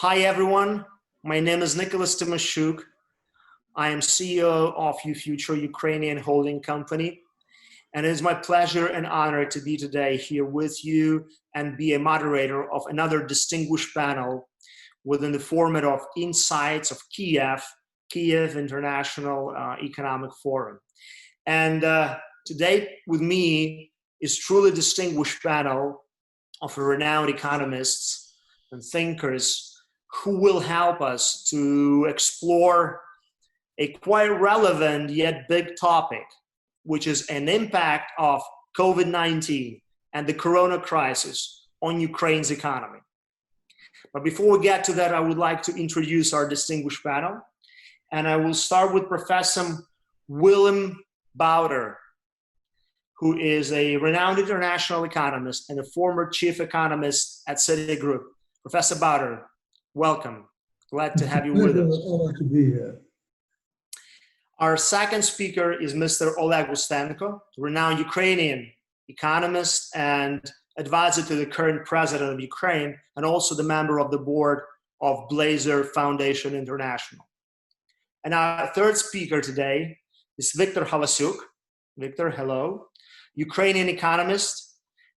Hi everyone, my name is Tymoshchuk. I am CEO of UFuture, Ukrainian holding company. And it is my pleasure and honor to be today here with you and be a moderator of another distinguished panel within the format of Insights of Kiev International Economic Forum. And today with me is truly distinguished panel of renowned economists and thinkers who will help us to explore a quite relevant yet big topic, which is an impact of COVID-19 and the corona crisis on Ukraine's economy. But before we get to that, I would like to introduce our distinguished panel. And I will start with Professor Willem Buiter, who is a renowned international economist and a former chief economist at Citigroup. Professor Buiter, welcome. Glad to have you with us. It's an honor to be here. Our second speaker is Mr. Oleg Ustenko, renowned Ukrainian economist and advisor to the current president of Ukraine, and also the member of the board of Blazer Foundation International. And our third speaker today is Viktor Halasiuk. Viktor, hello. Ukrainian economist,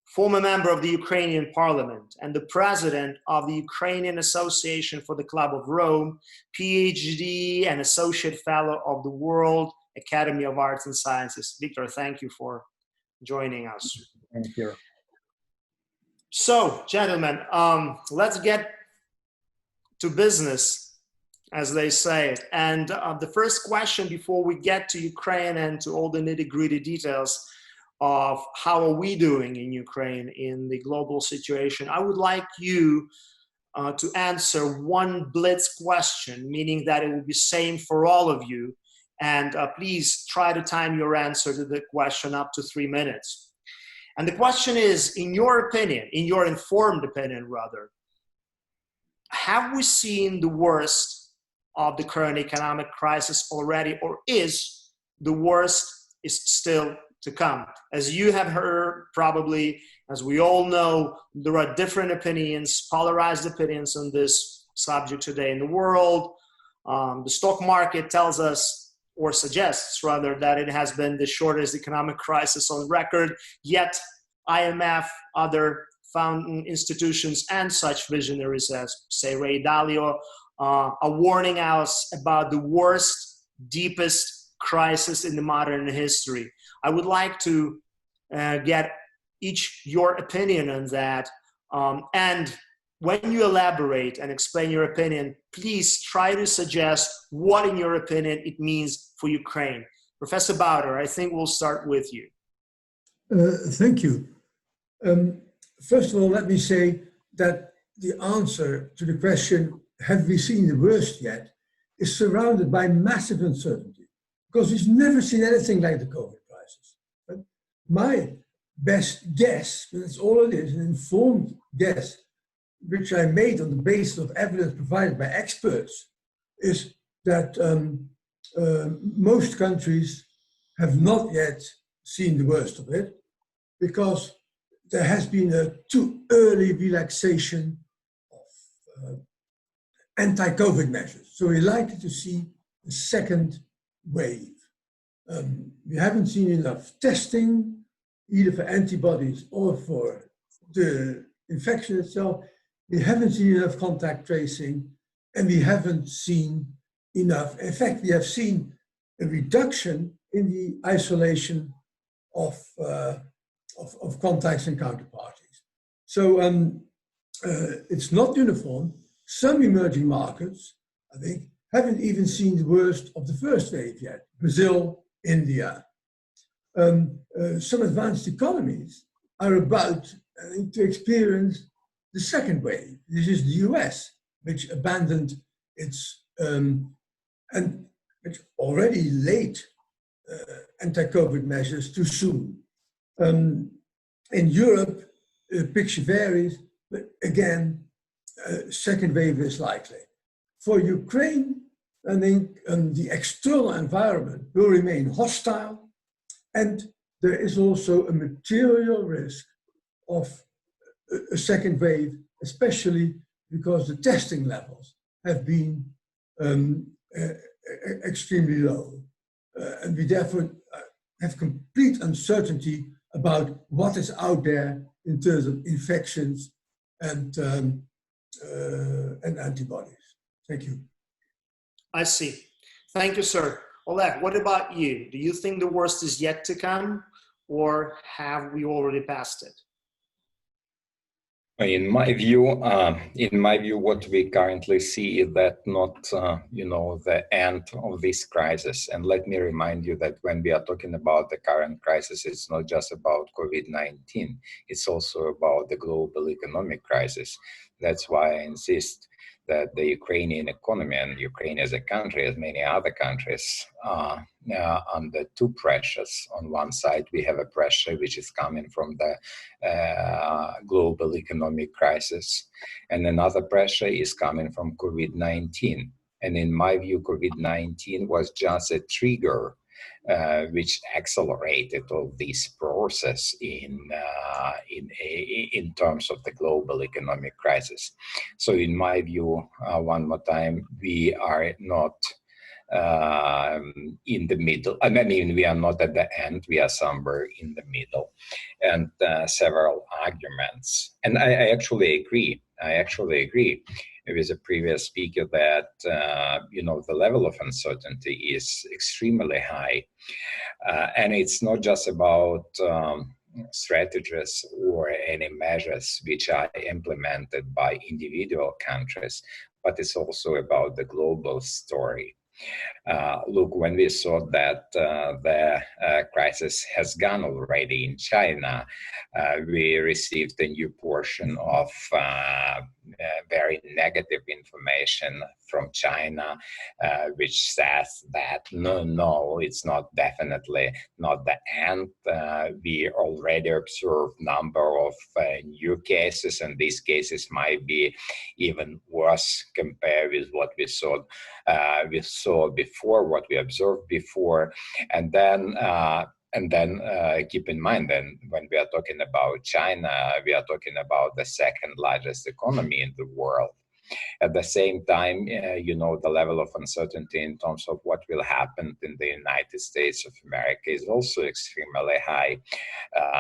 former member of the Ukrainian parliament, and the president of the Ukrainian Association for the Club of Rome, PhD and associate fellow of the World Academy of Arts and Sciences. Viktor, thank you for joining us. Thank you. So, gentlemen, let's get to business, as they say. And the first question before we get to Ukraine and to all the nitty-gritty details of how are we doing in Ukraine in the global situation, I would like you to answer one blitz question, meaning that it will be same for all of you. And please try to time your answer to the question up to 3 minutes. And the question is, in your opinion, in your informed opinion rather, have we seen the worst of the current economic crisis already, or is the worst is still to come? As you have heard, probably, as we all know, there are different opinions, polarized opinions on this subject today in the world. The stock market tells us, or suggests rather, that it has been the shortest economic crisis on record, yet IMF, other founding institutions, and such visionaries as, say, Ray Dalio, are warning us about the worst, deepest crisis in the modern history. I would like to get your opinion on that. And when you elaborate and explain your opinion, please try to suggest what, in your opinion, it means for Ukraine. Professor Buiter, I think we'll start with you. Thank you. First of all, let me say that the answer to the question, have we seen the worst yet, is surrounded by massive uncertainty, because we've never seen anything like the COVID crisis. But my best guess, and that's all it is, an informed guess, which I made on the basis of evidence provided by experts, is that most countries have not yet seen the worst of it, because there has been a too early relaxation of anti-COVID measures. So we're likely to see a second wave. We haven't seen enough testing, either for antibodies or for the infection itself. We haven't seen enough contact tracing, and we haven't seen enough. In fact, we have seen a reduction in the isolation of contacts and counterparties. So it's not uniform. Some emerging markets, I think, haven't even seen the worst of the first wave yet. Brazil, India. Some advanced economies are about, I think, to experience the second wave. This is the US, which abandoned its, and which already late anti-COVID measures too soon. In Europe, the picture varies, but again, second wave is likely. For Ukraine, I think the external environment will remain hostile, and there is also a material risk of a second wave, especially because the testing levels have been extremely low. And we therefore have complete uncertainty about what is out there in terms of infections and antibodies. Thank you. I see. Thank you, sir. Oleg, what about you? Do you think the worst is yet to come, or have we already passed it? In my view, what we currently see is that not, the end of this crisis. And let me remind you that when we are talking about the current crisis, it's not just about COVID-19. It's also about the global economic crisis. That's why I insist that the Ukrainian economy and Ukraine as a country, as many other countries, are under two pressures. On one side, we have a pressure which is coming from the global economic crisis, and another pressure is coming from COVID-19. And in my view, COVID-19 was just a trigger which accelerated all this process in terms of the global economic crisis. So in my view, one more time, we are not in the middle. I mean, we are not at the end, we are somewhere in the middle. And several arguments. And I actually agree with the previous speaker that, the level of uncertainty is extremely high. And it's not just about strategies or any measures which are implemented by individual countries, but it's also about the global story. Look, when we saw that the crisis has gone already in China, we received a new portion of very negative information from China, which says that no, it's not definitely not the end. We already observed number of new cases, and these cases might be even worse compared with what we saw before, what we observed before. And then keep in mind, then when we are talking about China, we are talking about the second largest economy in the world. At the same time, the level of uncertainty in terms of what will happen in the United States of America is also extremely high.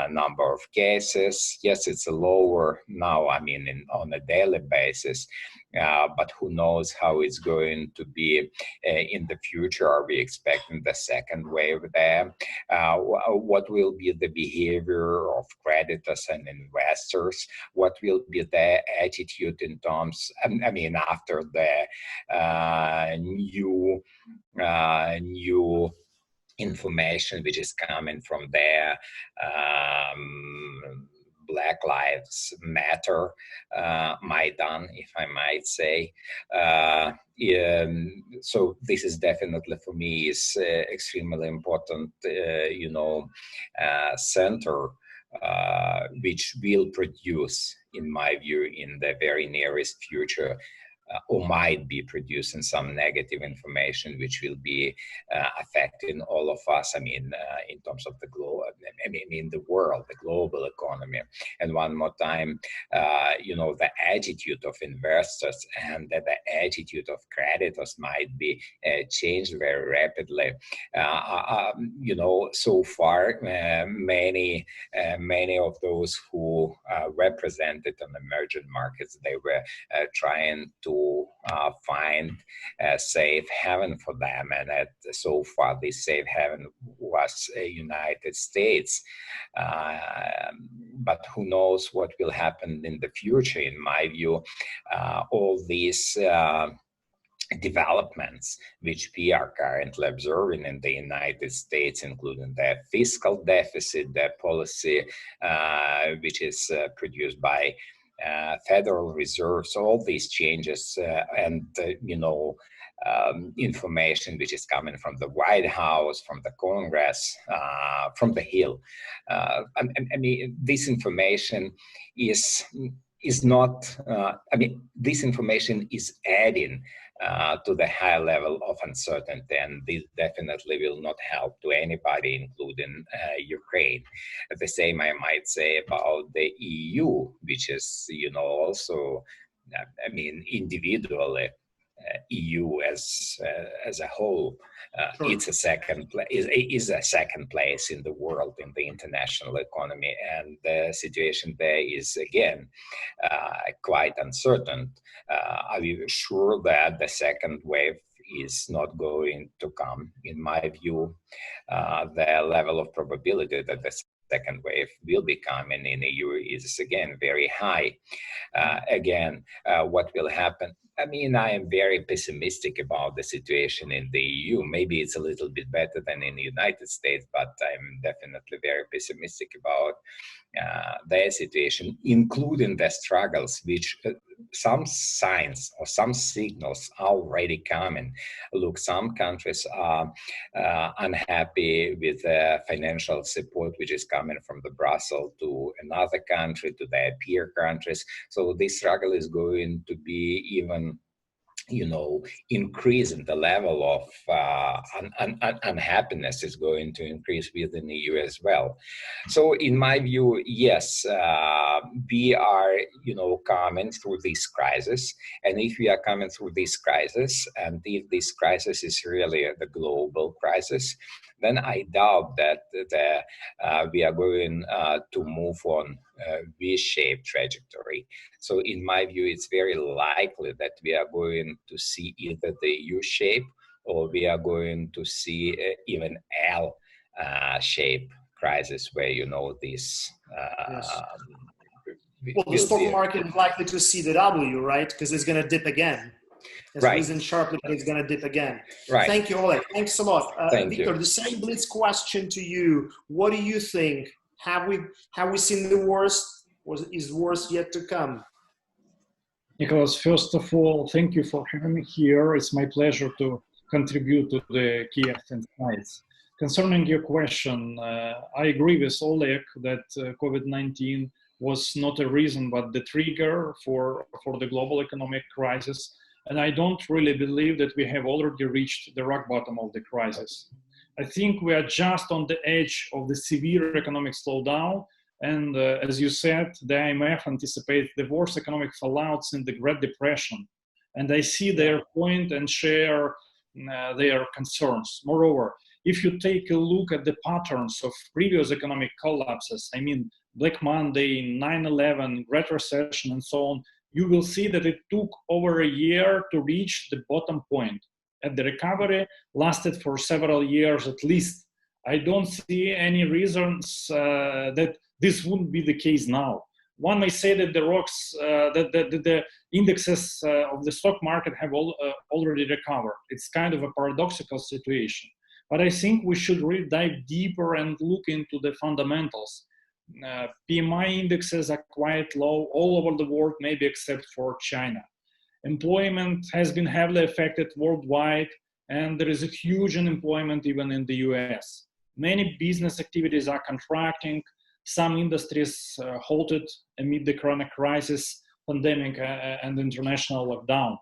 Number of cases, yes, it's lower now, on a daily basis, but who knows how it's going to be in the future. Are we expecting the second wave there? What will be the behavior of creditors and investors? What will be their attitude in terms, after the new information which is coming from their Black Lives Matter, Maidan, if I might say. So this is definitely, for me, is extremely important, center, which will produce, in my view, in the very nearest future, or might be producing some negative information which will be affecting all of us, in terms of the in the world, the global economy. And one more time, the attitude of investors and the attitude of creditors might be changed very rapidly. So far, many of those who represented on emerging markets, they were trying to find a safe haven for them, and so far this safe haven was United States. But who knows what will happen in the future? In my view, all these developments which we are currently observing in the United States, including the fiscal deficit, the policy which is produced by Federal Reserve, so all these changes and information which is coming from the White House, from the Congress, from the Hill. This information is not. This information is adding to the high level of uncertainty, and this definitely will not help to anybody, including Ukraine. The same I might say about the EU, which is, also I mean, individually, EU as a whole, Sure. it's a second is a second place in the world in the international economy, and the situation there is again quite uncertain. Are we sure that the second wave is not going to come? In my view, the level of probability that the second wave will be coming in the EU is again very high. What will happen? I mean, I am very pessimistic about the situation in the EU. Maybe it's a little bit better than in the United States, but I'm definitely very pessimistic about their situation, including the struggles, which some signs or some signals are already coming. Look, some countries are unhappy with financial support which is coming from the Brussels to another country, to their peer countries. So this struggle is going to be even, increasing. The level of unhappiness is going to increase within the EU as well. So in my view, yes, we are, coming through this crisis. And if we are coming through this crisis, and if this crisis is really the global crisis, then I doubt that we are going to move on a V-shaped trajectory. So in my view, it's very likely that we are going to see either the U-shape or we are going to see even L-shape crisis where, this... Yes. Well, the stock market is likely to see the W, right? Because it's going to dip again. It's risen sharply, but it's going to dip again. Right. Thank you, Oleg. Thanks a lot. Viktor, you. the same blitz question to you. What do you think? Have we seen the worst? Is worse yet to come? Nicholas, first of all, thank you for having me here. It's my pleasure to contribute to the key insights. Concerning your question, I agree with Oleg that COVID-19 was not a reason, but the trigger for the global economic crisis. And I don't really believe that we have already reached the rock bottom of the crisis. I think we are just on the edge of the severe economic slowdown. And as you said, the IMF anticipates the worst economic fallouts in the Great Depression. And I see their point and share their concerns. Moreover, if you take a look at the patterns of previous economic collapses, I mean, Black Monday, 9/11, Great Recession, and so on, you will see that it took over a year to reach the bottom point. And the recovery lasted for several years at least. I don't see any reasons that this wouldn't be the case now. One may say that the indexes of the stock market have already recovered. It's kind of a paradoxical situation. But I think we should really dive deeper and look into the fundamentals. PMI indexes are quite low all over the world, maybe except for China. Employment has been heavily affected worldwide, and there is a huge unemployment even in the US. Many business activities are contracting. Some industries halted amid the corona crisis, pandemic, and international lockdown.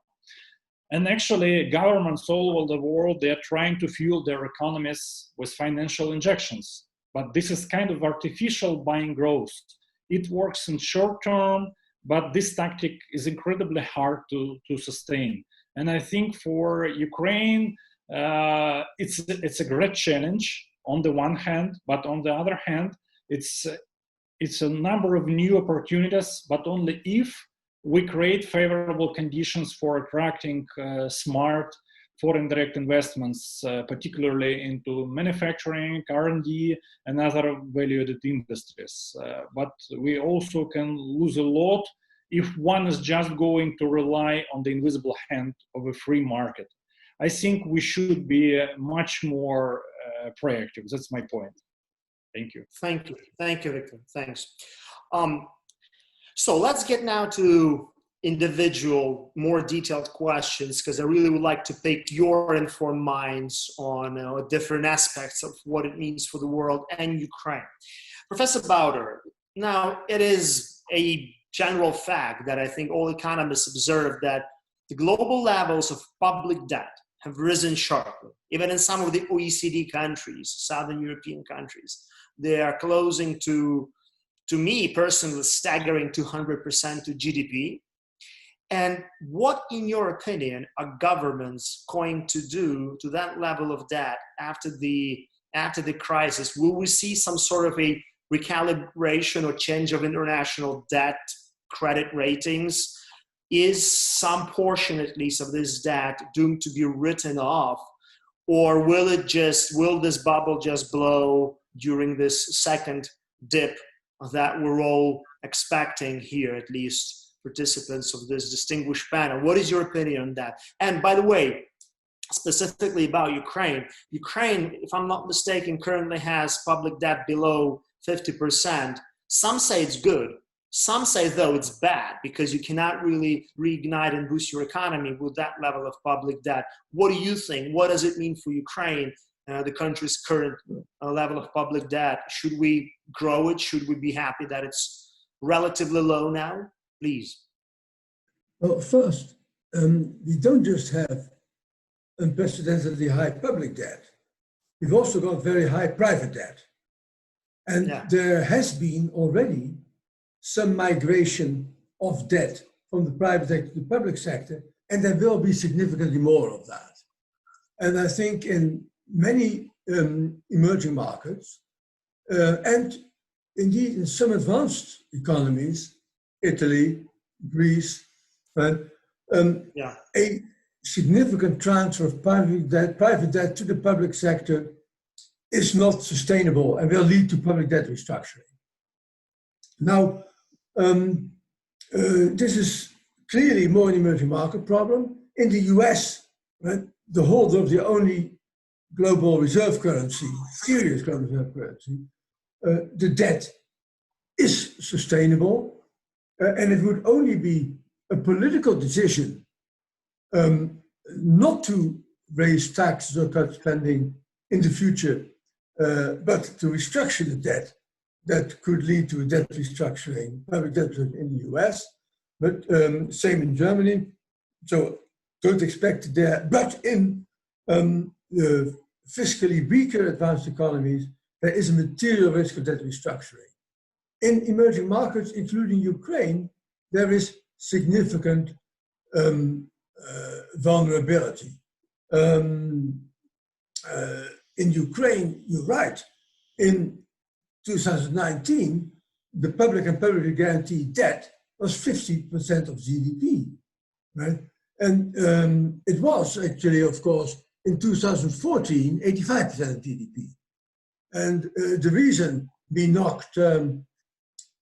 And actually, governments all over the world, they are trying to fuel their economies with financial injections. But this is kind of artificial buying growth. It works in short term, but this tactic is incredibly hard to sustain. And I think for Ukraine, it's a great challenge on the one hand, but on the other hand, it's a number of new opportunities, but only if we create favorable conditions for attracting smart foreign direct investments, particularly into manufacturing, R&D, and other value-added industries. But we also can lose a lot if one is just going to rely on the invisible hand of a free market. I think we should be much more proactive. That's my point. Thank you. Thank you. Thank you, Viktor. Thanks. So let's get now to individual, more detailed questions, because I really would like to pick your informed minds on different aspects of what it means for the world and Ukraine. Professor Buiter, now it is a general fact that I think all economists observe that the global levels of public debt have risen sharply, even in some of the OECD countries, Southern European countries. They are closing to me personally, staggering 200% to GDP. And what, in your opinion, are governments going to do to that level of debt after the crisis? Will we see some sort of a recalibration or change of international debt credit ratings? Is some portion, at least, of this debt doomed to be written off? Or will this bubble just blow during this second dip that we're all expecting here, at least participants of this distinguished panel? What is your opinion on that? And by the way, specifically about Ukraine, if I'm not mistaken, currently has public debt below 50%. Some say it's good. Some say, though, it's bad because you cannot really reignite and boost your economy with that level of public debt. What do you think? What does it mean for Ukraine, the country's current level of public debt? Should we grow it? Should we be happy that it's relatively low now? Please. Well, first, we don't just have unprecedentedly high public debt. We've also got very high private debt. And there has been already some migration of debt from the private sector to the public sector, and there will be significantly more of that. And I think in many emerging markets, and indeed in some advanced economies, Italy, Greece, a significant transfer of private debt to the public sector is not sustainable and will lead to public debt restructuring. Now, this is clearly more an emerging market problem. In the US, right, the holder of the only global reserve currency, serious global reserve currency, the debt is sustainable, and it would only be a political decision not to raise taxes or cut spending in the future, but to restructure the debt that could lead to a debt restructuring, public debt in the US, but same in Germany. So don't expect there, but in the fiscally weaker advanced economies, there is a material risk of debt restructuring. In emerging markets, including Ukraine, there is significant vulnerability. In Ukraine, you're right, in 2019, the public and publicly guaranteed debt was 50% of GDP, right? And it was actually, of course, in 2014, 85% of GDP. And the reason we knocked 35%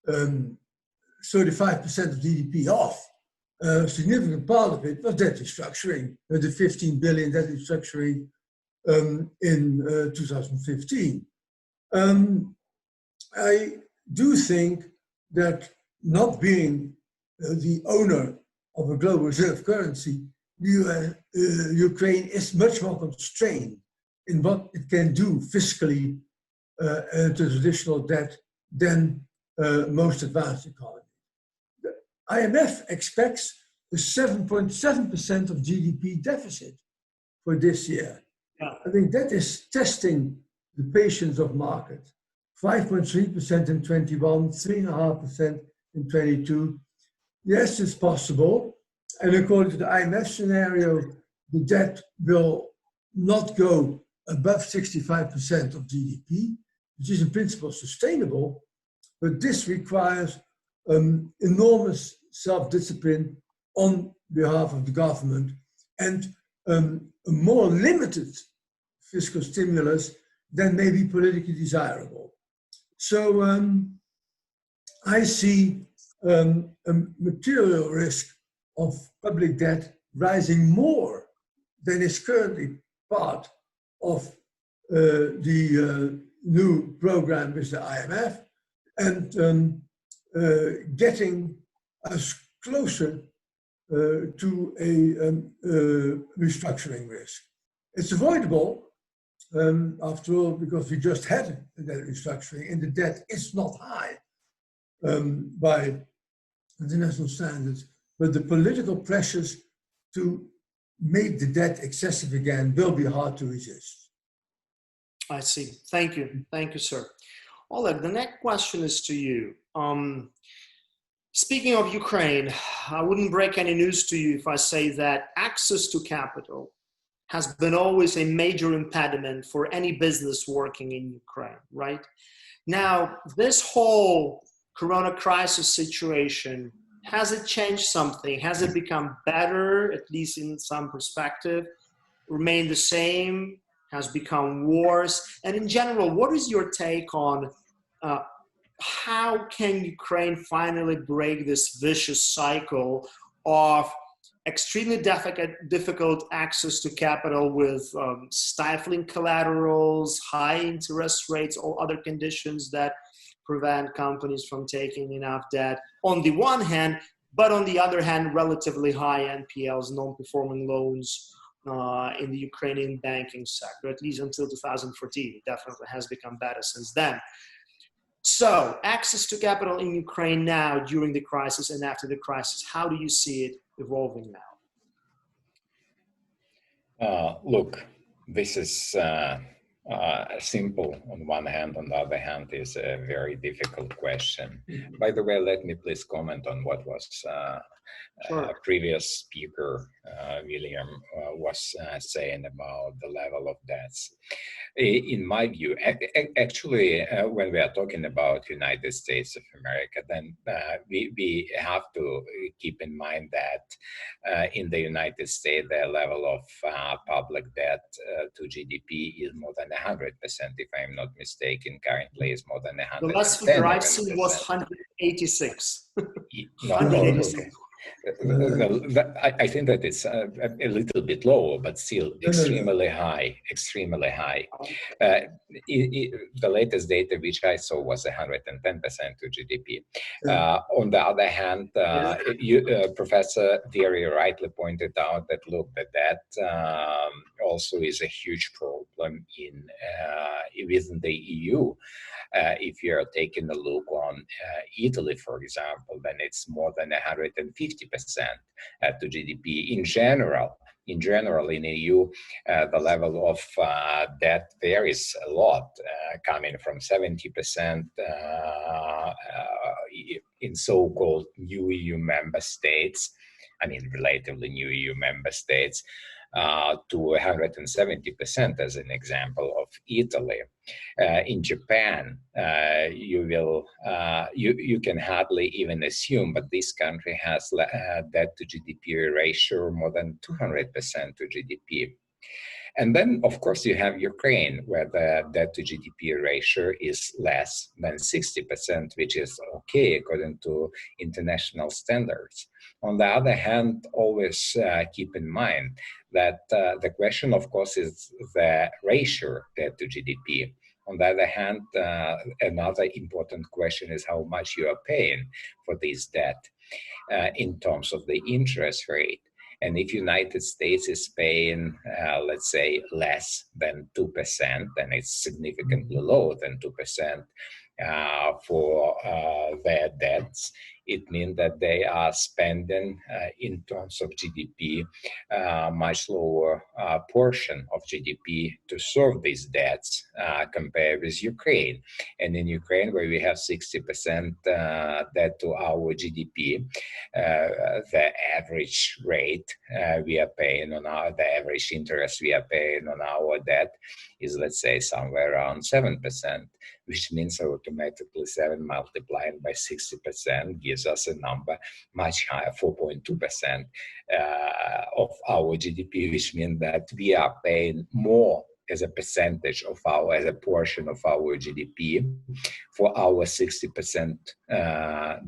of GDP off, a significant part of it was debt restructuring, the 15 billion debt restructuring in 2015. I do think that not being the owner of a global reserve currency, Ukraine is much more constrained in what it can do fiscally to traditional debt than most advanced economies. The IMF expects a 7.7% of GDP deficit for this year. Yeah. I think that is testing the patience of markets. 5.3% in 21, 3.5% in 22. Yes, it's possible. And according to the IMF scenario, the debt will not go above 65% of GDP, which is in principle sustainable, but this requires enormous self-discipline on behalf of the government and a more limited fiscal stimulus than may be politically desirable. So I see a material risk of public debt rising more than is currently part of the new program with the IMF, and getting us closer to a restructuring risk. It's avoidable, after all, because we just had that restructuring and the debt is not high by international standards, but the political pressures to make the debt excessive again will be hard to resist. I see. Thank you. Thank you, sir. Oleg, the next question is to you. Speaking of Ukraine, I wouldn't break any news to you if I say that access to capital has been always a major impediment for any business working in Ukraine, right? Now, this whole Corona crisis situation, has it changed something? Has it become better, at least in some perspective? Remained the same? Has become worse? And in general, what is your take on how can Ukraine finally break this vicious cycle of extremely difficult access to capital with stifling collaterals, high interest rates, or other conditions that prevent companies from taking enough debt on the one hand, but on the other hand, relatively high NPLs, non-performing loans in the Ukrainian banking sector, at least until 2014. It definitely has become better since then. So access to capital in Ukraine now during the crisis and after the crisis, how do you see it evolving now? Look, this is simple on one hand, on the other hand is a very difficult question. By the way, let me please comment on what was Sure. Previous speaker, Willem, was saying about the level of debts. In my view, actually, when we are talking about United States of America, then we have to keep in mind that in the United States, the level of public debt to GDP is more than 100%, if I'm not mistaken. Currently, is more than 110%. The last figure I've seen was 186. No, 186. Okay. I think that it's a little bit lower, but still extremely high, extremely high. The latest data which I saw was 110% to GDP. On the other hand, Professor very rightly pointed out that, look, that also is a huge problem within the EU. If you're taking a look on Italy, for example, then it's more than 150% to GDP. In general, in EU, the level of debt varies a lot, coming from 70% in so-called new EU member states, I mean, relatively new EU member states, to 170% as an example of Italy. In Japan, you can hardly even assume, but this country has debt to GDP ratio more than 200% to GDP. And then, of course, you have Ukraine, where the debt to GDP ratio is less than 60%, which is okay according to international standards. On the other hand, always keep in mind that the question, of course, is the ratio debt to GDP. On the other hand, another important question is how much you are paying for this debt in terms of the interest rate. And if United States is paying, let's say, less than 2%, then it's significantly lower than 2% for their debts. It means that they are spending, in terms of GDP, much lower portion of GDP to serve these debts compared with Ukraine. And in Ukraine, where we have 60% debt to our GDP, the average rate we are paying on the average interest we are paying on our debt is, let's say, somewhere around 7%, which means automatically 7 multiplied by 60% gives us a number much higher, 4.2% of our GDP, which means that we are paying more as a percentage of as a portion of our GDP for our 60%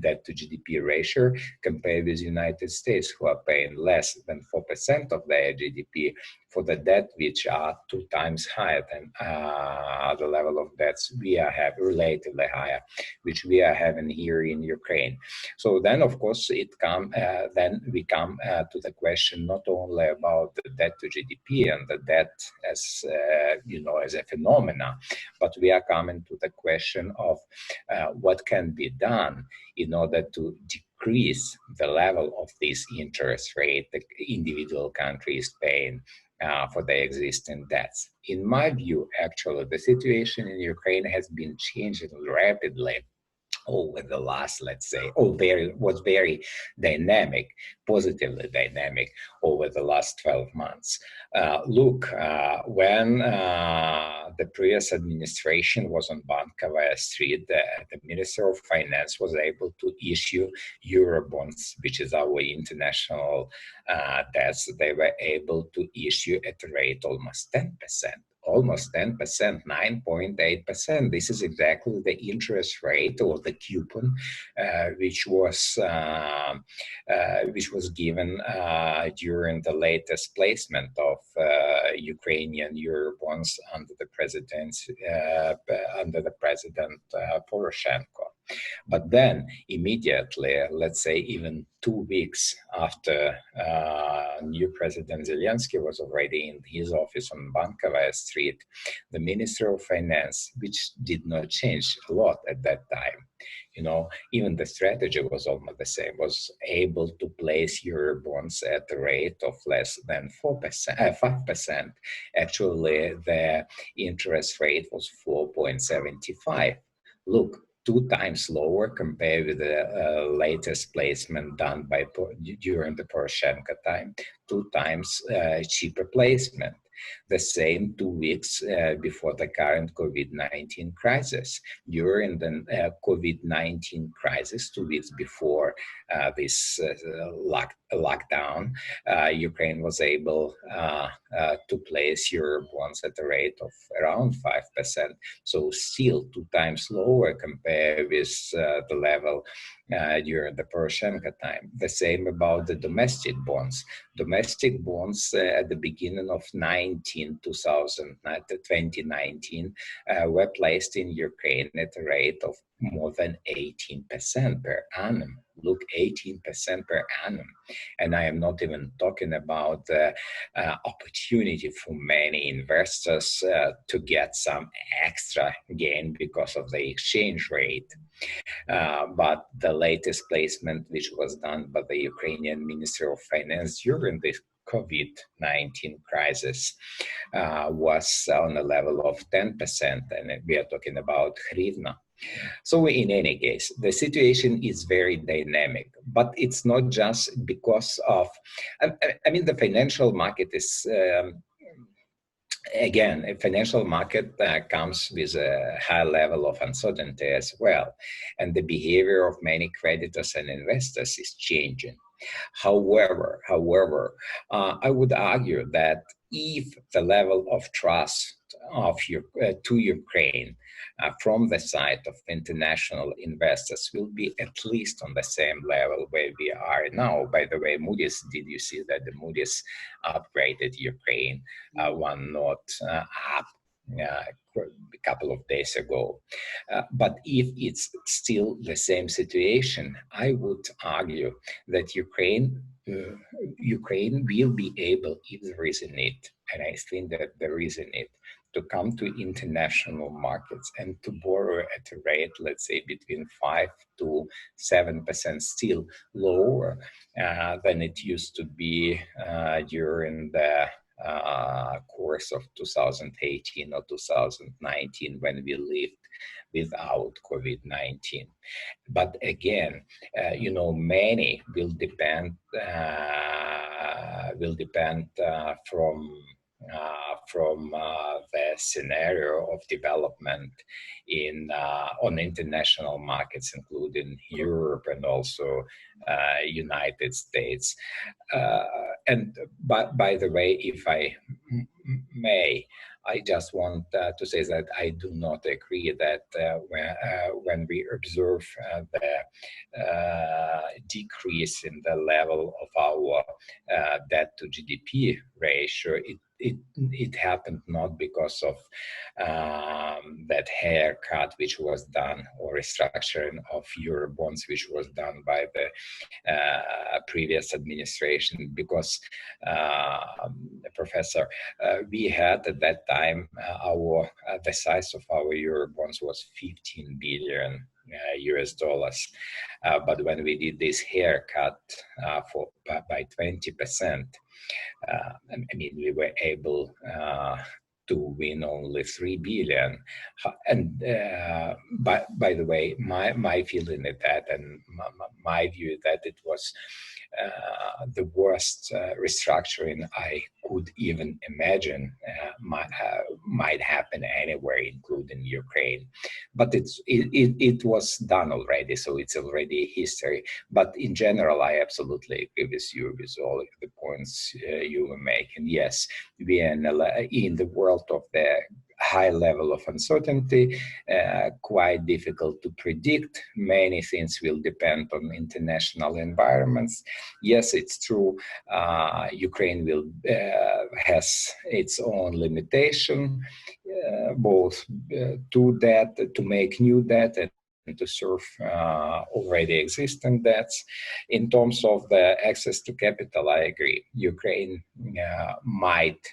debt to GDP ratio compared with the United States, who are paying less than 4% of their GDP for the debt, which are 2 times higher than the level of debts we are having, relatively higher, which we are having here in Ukraine. So then, of course, then we come to the question not only about the debt to GDP and the debt as as a phenomena, but we are coming to the question of what can be done in order to decrease the level of this interest rate the individual country is paying for their existing debts. In my view, actually, the situation in Ukraine has been changing rapidly over the last, let's say, was very dynamic, positively dynamic over the last 12 months. Look, when the previous administration was on Bankova Street, the Minister of Finance was able to issue Eurobonds, which is our international debts. They were able to issue at a rate almost 10%. Almost 10%, 9.8%. This is exactly the interest rate or the coupon which was given during the latest placement of Ukrainian Eurobonds under the President Poroshenko. But then immediately, let's say even 2 weeks after new President Zelensky was already in his office on Bankova Street, the Minister of Finance, which did not change a lot at that time, even the strategy was almost the same, was able to place Eurobonds at a rate of less than 5%. Actually, the interest rate was 4.75. Look, 2 times lower compared with the latest placement done during the Poroshenko time, 2 times cheaper placement. The same 2 weeks before the current COVID-19 crisis. During the COVID-19 crisis, 2 weeks before this lockdown, Ukraine was able to place Eurobonds at a rate of around 5%. So still 2 times lower compared with the level during the Poroshenko time. The same about the domestic bonds. Domestic bonds at the beginning of 2019 were placed in Ukraine at a rate of more than 18% per annum. Look, 18% per annum. And I am not even talking about the opportunity for many investors to get some extra gain because of the exchange rate. But the latest placement, which was done by the Ukrainian Ministry of Finance during this COVID-19 crisis, was on a level of 10%, and we are talking about hryvnia. So in any case, the situation is very dynamic, but it's not just because of, the financial market is, again, a financial market comes with a high level of uncertainty as well, and the behavior of many creditors and investors is changing. However, I would argue that if the level of trust to Ukraine from the side of international investors will be at least on the same level where we are now. By the way, Moody's, did you see that the Moody's upgraded Ukraine 1 notch up a couple of days ago? But if it's still the same situation, I would argue that Ukraine will be able, if there is a need, and I think that there is a need, to come to international markets and to borrow at a rate, let's say, between 5 to 7%, still lower than it used to be during the course of 2018 or 2019 when we lived without COVID-19. But again, many will depend from the scenario of development on international markets, including Europe and also United States. And by the way, if I may, I just want to say that I do not agree that when we observe the decrease in the level of our debt to GDP ratio, it happened not because of that haircut which was done, or restructuring of Eurobonds which was done by the previous administration, because Professor, we had at that time the size of our Eurobonds was 15 billion US dollars. But when we did this haircut by 20%, we were able to win only 3 billion. And by the way, my feeling is that, and my view is that it was the worst restructuring I could even imagine might happen anywhere, including Ukraine. But it was done already, so it's already history. But in general, I absolutely agree with you with all of the points you were making. Yes, we are in the world of the high level of uncertainty, quite difficult to predict. Many things will depend on international environments. Yes, it's true. Ukraine has its own limitation, both to debt, to make new debt, and to serve already existing debts. In terms of the access to capital, I agree. Ukraine might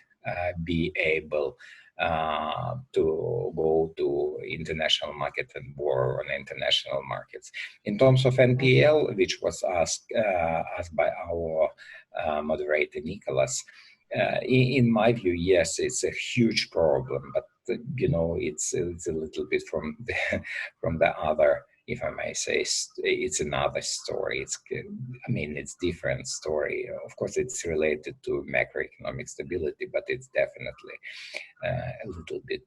be able to go to international market and borrow on international markets. In terms of NPL, which was asked by our moderator Nicholas, in my view, yes, it's a huge problem, but it's a little bit from the other, if I may say, it's another story. It's different story. Of course, it's related to macroeconomic stability, but it's definitely a little bit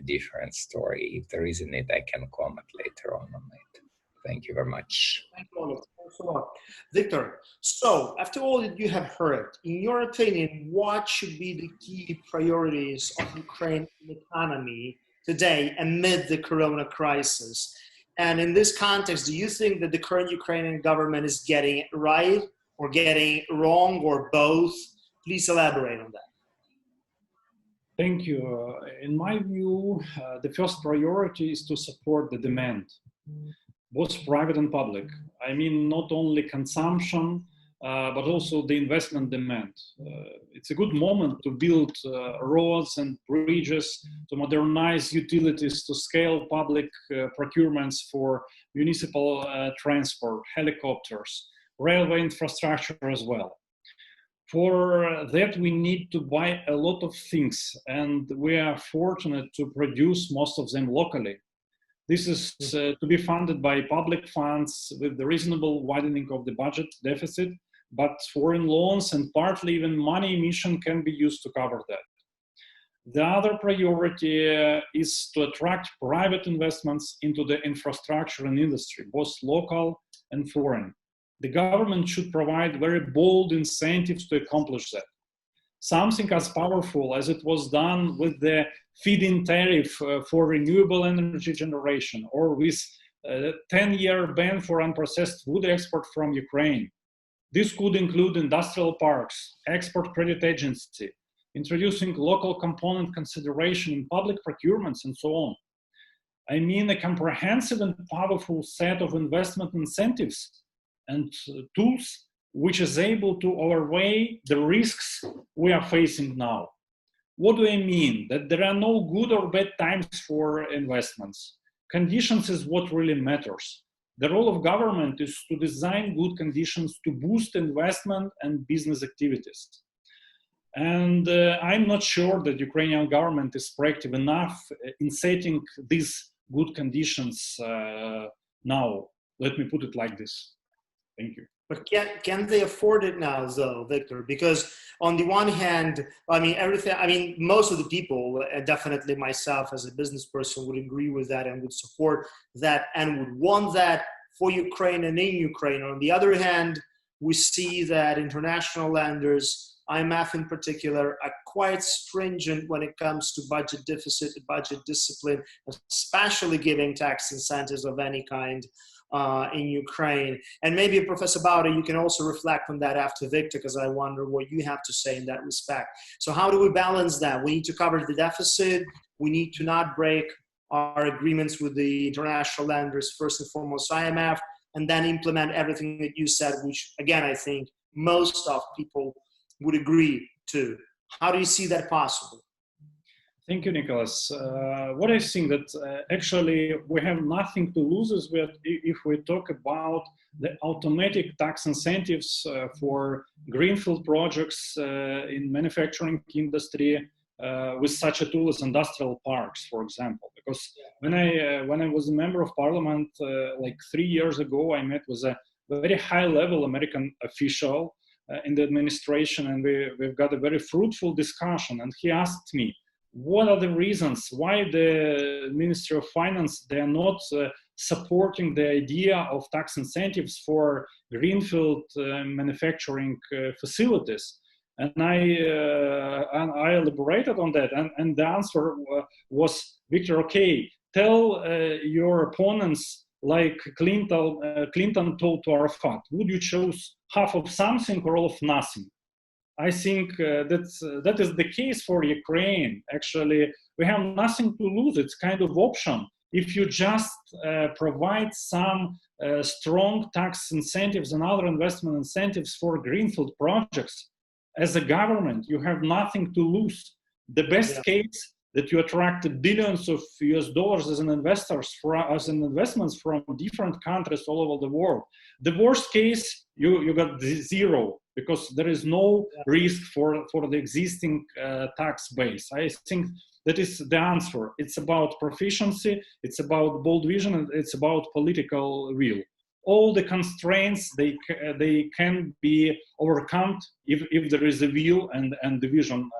different story. If there isn't it, I can comment later on it. Thank you very much. Thank you, Oleg. Thanks a lot. Victor, so after all that you have heard, in your opinion, what should be the key priorities of Ukraine's economy today amid the corona crisis? And in this context, do you think that the current Ukrainian government is getting it right or getting it wrong or both? Please elaborate on that. Thank you. In my view, the first priority is to support the demand, both private and public. I mean, not only consumption, but also the investment demand. It's a good moment to build roads and bridges, to modernize utilities, to scale public procurements for municipal transport, helicopters, railway infrastructure as well. For that, we need to buy a lot of things, and we are fortunate to produce most of them locally. This is to be funded by public funds with the reasonable widening of the budget deficit, but foreign loans and partly even money emission can be used to cover that. The other priority is to attract private investments into the infrastructure and industry, both local and foreign. The government should provide very bold incentives to accomplish that. Something as powerful as it was done with the feed-in tariff for renewable energy generation, or with a 10-year ban for unprocessed wood export from Ukraine. This could include industrial parks, export credit agency, introducing local component consideration in public procurements, and so on. I mean, a comprehensive and powerful set of investment incentives and tools which is able to outweigh the risks we are facing now. What do I mean? That there are no good or bad times for investments. Conditions is what really matters. The role of government is to design good conditions to boost investment and business activities. And I'm not sure that Ukrainian government is proactive enough in setting these good conditions now. Let me put it like this. Thank you. But can they afford it now, though, Victor? Because on the one hand, most of the people, definitely myself as a business person, would agree with that and would support that and would want that for Ukraine and in Ukraine. On the other hand, we see that international lenders, IMF in particular, are quite stringent when it comes to budget deficit, budget discipline, especially giving tax incentives of any kind in Ukraine. And maybe, Professor Buiter, you can also reflect on that after Victor, because I wonder what you have to say in that respect. So how do we balance that? We need to cover the deficit. We need to not break our agreements with the international lenders, first and foremost IMF, and then implement everything that you said, which, again, I think most of people would agree to. How do you see that possible? Thank you, Nicholas. What I think that actually we have nothing to lose is if we talk about the automatic tax incentives for greenfield projects in manufacturing industry, with such a tool as industrial parks, for example. Because when I was a member of parliament like 3 years ago, I met with a very high-level American official in the administration, and we've got a very fruitful discussion. And he asked me, what are the reasons why the Ministry of Finance, they are not supporting the idea of tax incentives for greenfield manufacturing facilities? And I elaborated on that, and the answer was, Victor, okay, tell your opponents like Clinton told to Arafat, would you choose half of something or all of nothing? I think that is the case for Ukraine. Actually, we have nothing to lose. It's kind of option. If you just provide some strong tax incentives and other investment incentives for greenfield projects, as a government, you have nothing to lose. The best case that you attract billions of US dollars as an investors as an investments from different countries all over the world. The worst case, you got zero, because there is no risk for the existing tax base. I think that is the answer. It's about proficiency, it's about bold vision, and it's about political will. All the constraints, they can be overcome if there is a will and the vision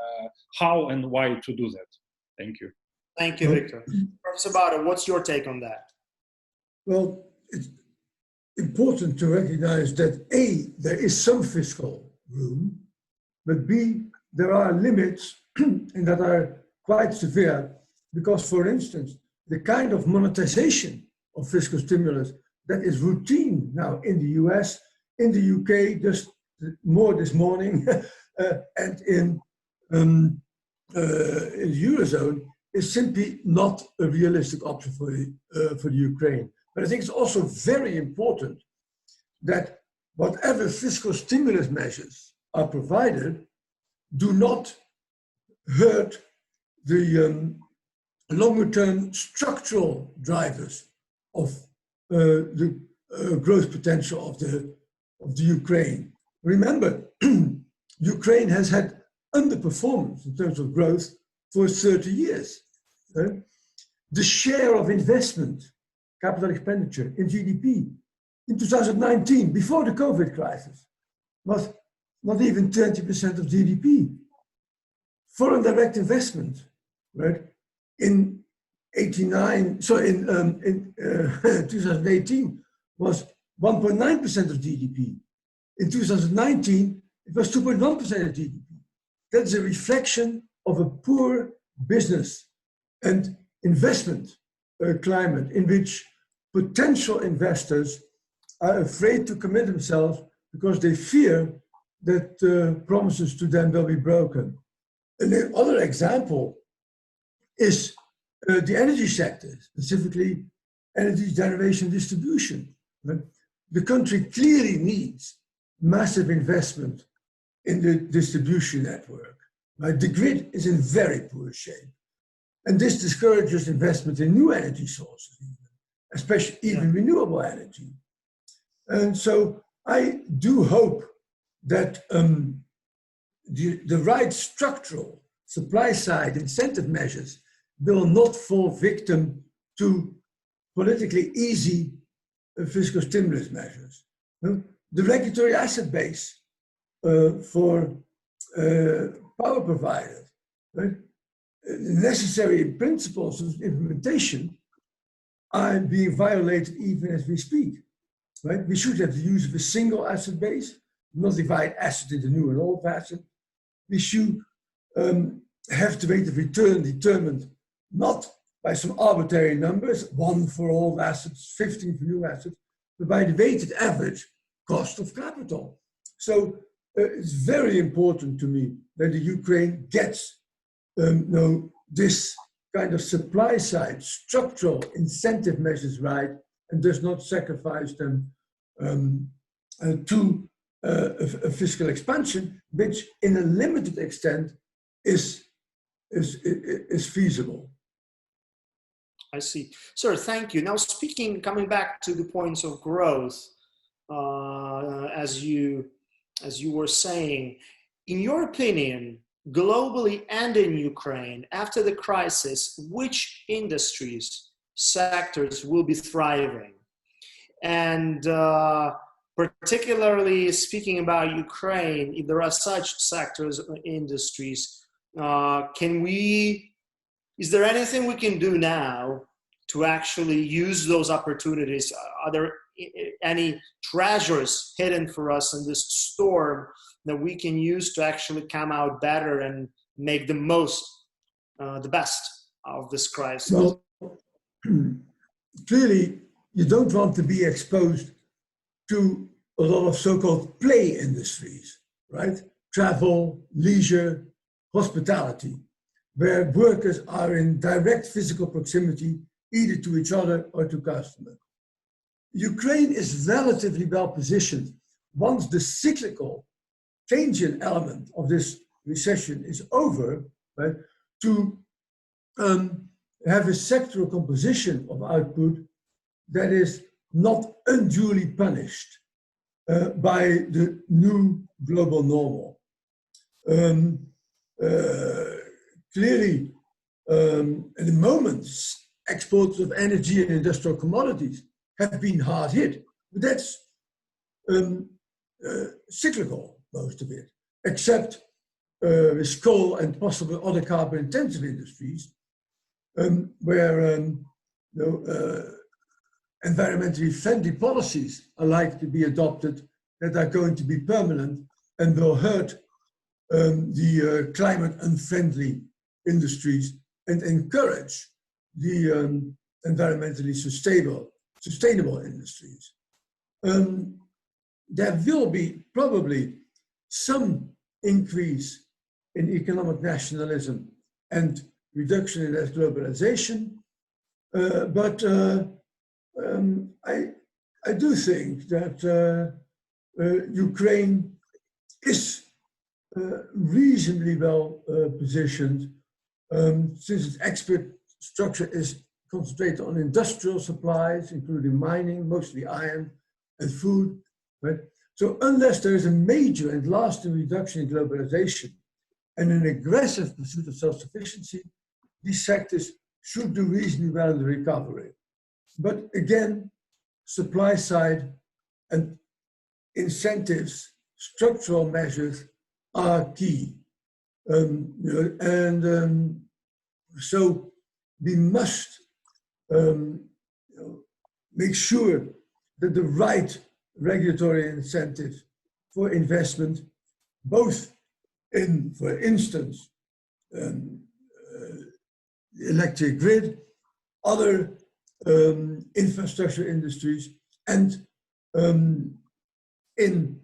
how and why to do that. Thank you. Thank you, Victor. Professor Buiter, what's your take on that? Well, it's important to recognize that A, there is some fiscal room, but B, there are limits and that are quite severe, because, for instance, the kind of monetization of fiscal stimulus that is routine now in the US, in the UK, just more this morning, and in the Eurozone, is simply not a realistic option for the Ukraine. But I think it's also very important that whatever fiscal stimulus measures are provided do not hurt the longer-term structural drivers of the growth potential of the Ukraine. Remember, Ukraine has had underperformance in terms of growth for 30 years. The share of investment, capital expenditure in GDP in 2019, before the COVID crisis, was not even 20% of GDP. Foreign direct investment, right, in 2018 was 1.9% of GDP. In 2019, it was 2.1% of GDP. That's a reflection of a poor business and investment climate in which potential investors are afraid to commit themselves because they fear that promises to them will be broken. Another example is the energy sector, specifically energy generation distribution. Right? The country clearly needs massive investment in the distribution network. Right? The grid is in very poor shape. And this discourages investment in new energy sources, especially even renewable energy. And so I do hope that the right structural supply side incentive measures will not fall victim to politically easy fiscal stimulus measures. The regulatory asset base for power providers, right? Necessary principles of implementation are being violated even as we speak. Right? We should have the use of a single asset base, not divide asset into new and old asset. We should have the rate of return determined not by some arbitrary numbers, 1 for old assets, 15 for new assets, but by the weighted average cost of capital. So it's very important to me that the Ukraine gets this kind of supply side structural incentive measures right, and does not sacrifice them to a fiscal expansion, which in a limited extent is feasible. I see. Sir, thank you. Now coming back to the points of growth, as you were saying, in your opinion, globally and in Ukraine, after the crisis, which industries, sectors will be thriving? And particularly speaking about Ukraine, if there are such sectors or industries, is there anything we can do now to actually use those opportunities? Are there any treasures hidden for us in this storm that we can use to actually come out better and make the most, the best of this crisis? Well, clearly, you don't want to be exposed to a lot of so-called play industries, right? Travel, leisure, hospitality, where workers are in direct physical proximity either to each other or to customers. Ukraine is relatively well positioned once the cyclical changing element of this recession is over, right, to have a sectoral composition of output that is not unduly punished by the new global normal. Clearly, at the moment, exports of energy and industrial commodities have been hard hit, but that's cyclical, most of it, except with coal and possibly other carbon-intensive industries, where environmentally friendly policies are likely to be adopted that are going to be permanent and will hurt the climate unfriendly industries and encourage the environmentally sustainable industries. There will be probably some increase in economic nationalism and reduction in that globalization, but I do think that Ukraine is reasonably well positioned since its export structure is concentrated on industrial supplies, including mining, mostly iron, and food. Right? So unless there is a major and lasting reduction in globalization and an aggressive pursuit of self-sufficiency, these sectors should do reasonably well in the recovery. But again, supply side and incentives, structural measures are key. So we must make sure that the right regulatory incentives for investment, both in, for instance, the electric grid, other infrastructure industries, and in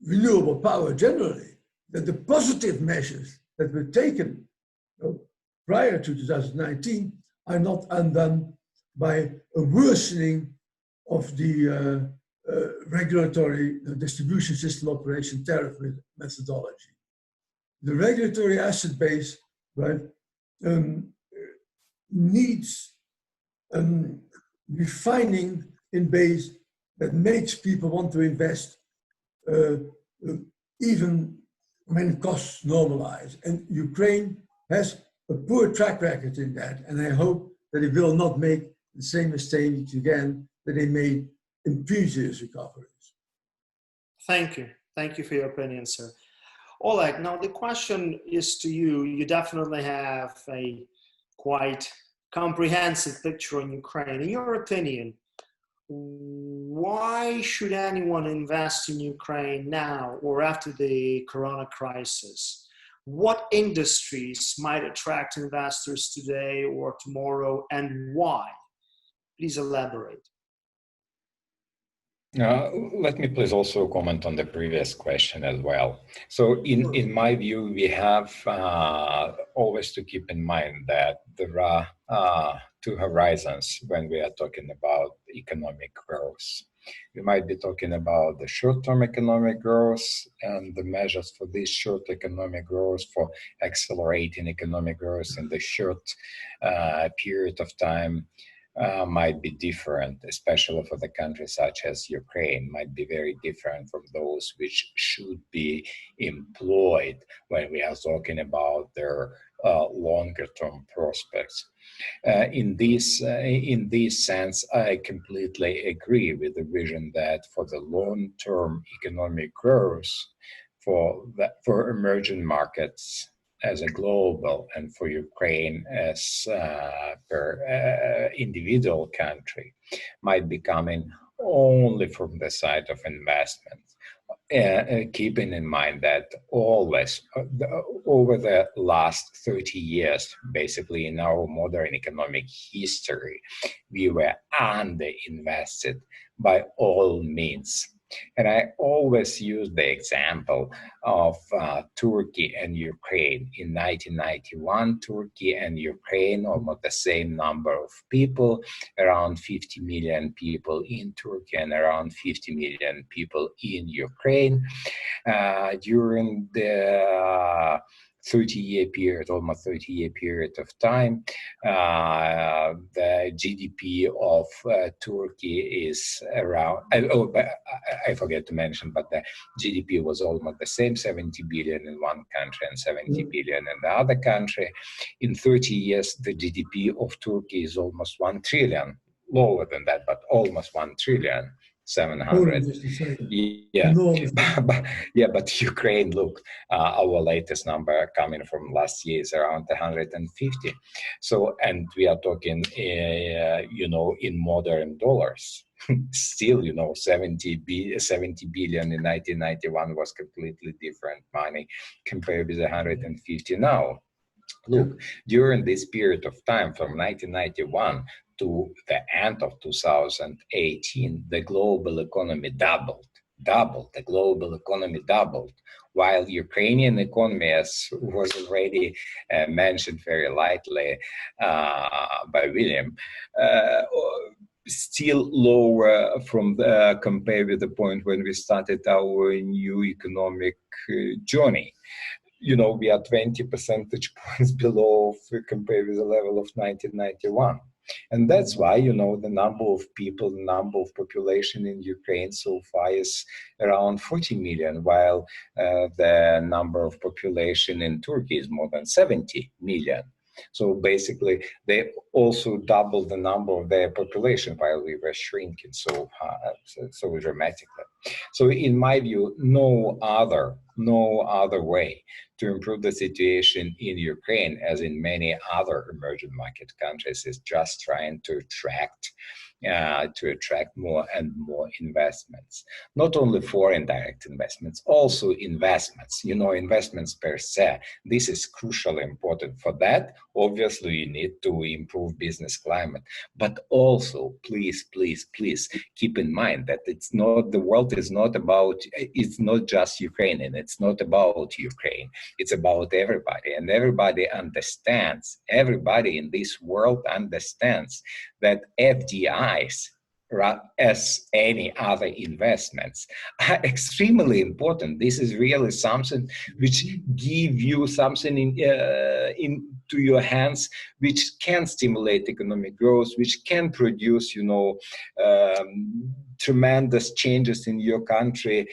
renewable power generally, that the positive measures that were taken prior to 2019 are not undone by a worsening of the regulatory distribution system operation tariff methodology. The regulatory asset base, right, needs refining in ways that makes people want to invest even when costs normalize. And Ukraine has a poor track record in that, and I hope that it will not make the same mistakes again that they made in previous recoveries. Thank you. Thank you for your opinion, sir. Oleg, now the question is to you. You definitely have a quite comprehensive picture on Ukraine. In your opinion, why should anyone invest in Ukraine now or after the Corona crisis? What industries might attract investors today or tomorrow, and why? Please elaborate. Let me please also comment on the previous question as well. So in my view, we have always to keep in mind that there are two horizons when we are talking about economic growth. We might be talking about the short-term economic growth and the measures for this short economic growth, for accelerating economic growth in the short period of time. might be different, especially for the countries such as Ukraine, might be very different from those which should be employed when we are talking about their longer-term prospects. In this sense, I completely agree with the vision that for the long-term economic growth, for emerging markets as a global and for Ukraine as per individual country, might be coming only from the side of investment. Keeping in mind that always, over the last 30 years, basically in our modern economic history, we were underinvested by all means. And I always use the example of Turkey and Ukraine. In 1991, Turkey and Ukraine, almost the same number of people, around 50 million people in Turkey and around 50 million people in Ukraine. During the 30-year period, almost 30-year period of time, the GDP of Turkey is around, I forget to mention, but the GDP was almost the same, 70 billion in one country and 70 billion in the other country. In 30 years, the GDP of Turkey is almost 1 trillion, lower than that, but almost 1 trillion. 700. Yeah, but Ukraine, look, our latest number coming from last year is around 150. So, and we are talking, in modern dollars. Still, 70 billion in 1991 was completely different money compared with 150 now. Look, during this period of time from 1991 to the end of 2018, the global economy doubled. The global economy doubled, while Ukrainian economy, as was already mentioned very lightly by Willem, still lower from compared with the point when we started our new economic journey. We are 20 percentage points below compared with the level of 1991. And that's why, the number of people, the number of population in Ukraine so far is around 40 million, while the number of population in Turkey is more than 70 million. So basically, they also doubled the number of their population while we were shrinking so dramatically. So in my view, no other way to improve the situation in Ukraine, as in many other emerging market countries, is just trying to attract more and more investments. Not only foreign direct investments, also investments. Investments per se. This is crucially important. For that, obviously, you need to improve business climate. But also, please keep in mind that the world is not about. It's not just Ukraine, and it's not about Ukraine. It's about everybody, and everybody understands. Everybody in this world understands that FDIs, as any other investments, are extremely important. This is really something which give you something into your hands, which can stimulate economic growth, which can produce, tremendous changes in your country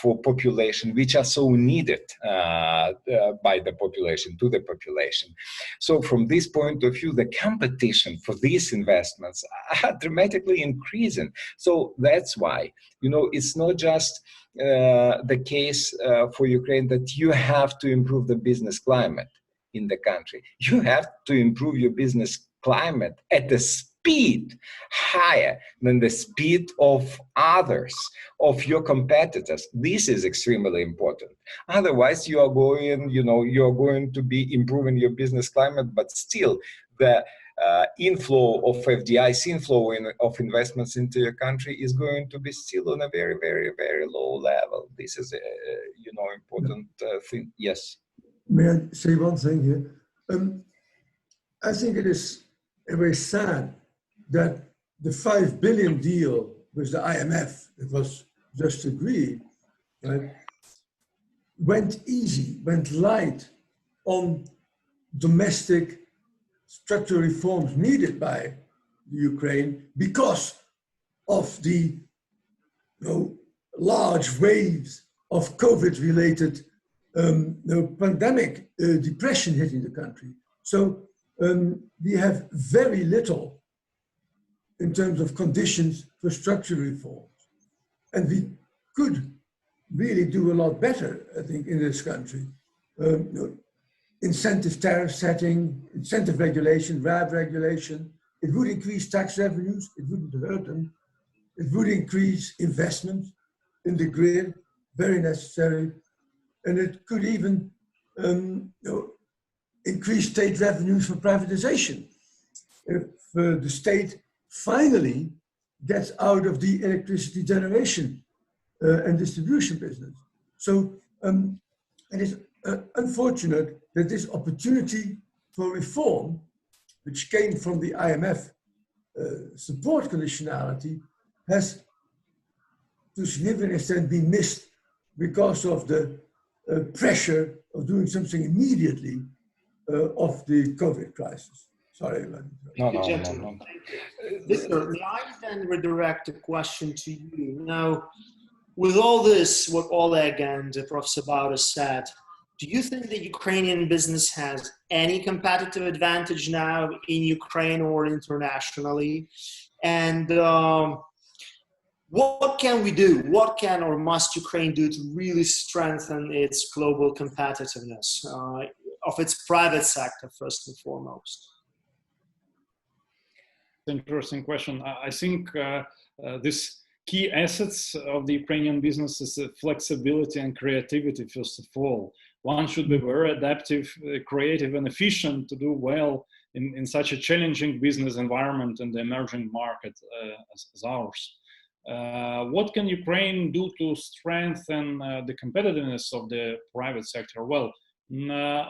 for population, which are so needed by the population, to the population. So from this point of view, the competition for these investments are dramatically increasing. So that's why, it's not just the case for Ukraine that you have to improve the business climate in the country. You have to improve your business climate at the speed higher than the speed of others, of your competitors. This is extremely important. Otherwise, you are going to be improving your business climate, but still the inflow of FDIs, of investments into your country is going to be still on a very, very, very low level. This is a important thing. Yes. May I say one thing here? I think it is very sad that the 5 billion deal with the IMF that was just agreed, right, went easy, went light on domestic structural reforms needed by Ukraine because of the large waves of COVID-related pandemic depression hitting the country. So we have very little in terms of conditions for structural reforms. And we could really do a lot better, I think, in this country. Incentive tariff setting, incentive regulation, RAB regulation. It would increase tax revenues, it wouldn't hurt them. It would increase investment in the grid, very necessary. And it could even increase state revenues for privatization. If the state finally gets out of the electricity generation and distribution business. So it is unfortunate that this opportunity for reform, which came from the IMF support conditionality, has to a significant extent been missed because of the pressure of doing something immediately of the COVID crisis. Sorry, No. Viktor, may I then redirect a question to you? Now, with all this, what Oleg and Professor Buiter said, do you think that Ukrainian business has any competitive advantage now in Ukraine or internationally? And what can we do? What can or must Ukraine do to really strengthen its global competitiveness of its private sector, first and foremost? Interesting question. I think this key assets of the Ukrainian business is flexibility and creativity, first of all. One should be very adaptive, creative, and efficient to do well in such a challenging business environment in the emerging market as ours. What can Ukraine do to strengthen the competitiveness of the private sector? Well,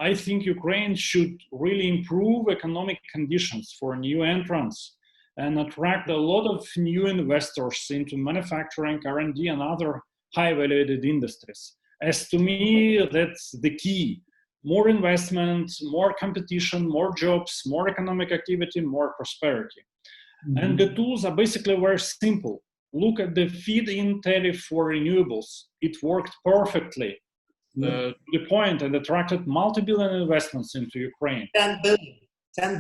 I think Ukraine should really improve economic conditions for new entrants and attract a lot of new investors into manufacturing, R&D, and other high-valued industries. As to me, that's the key. More investment, more competition, more jobs, more economic activity, more prosperity. Mm-hmm. And the tools are basically very simple. Look at the feed-in tariff for renewables. It worked perfectly to the point and attracted multi-billion investments into Ukraine. 10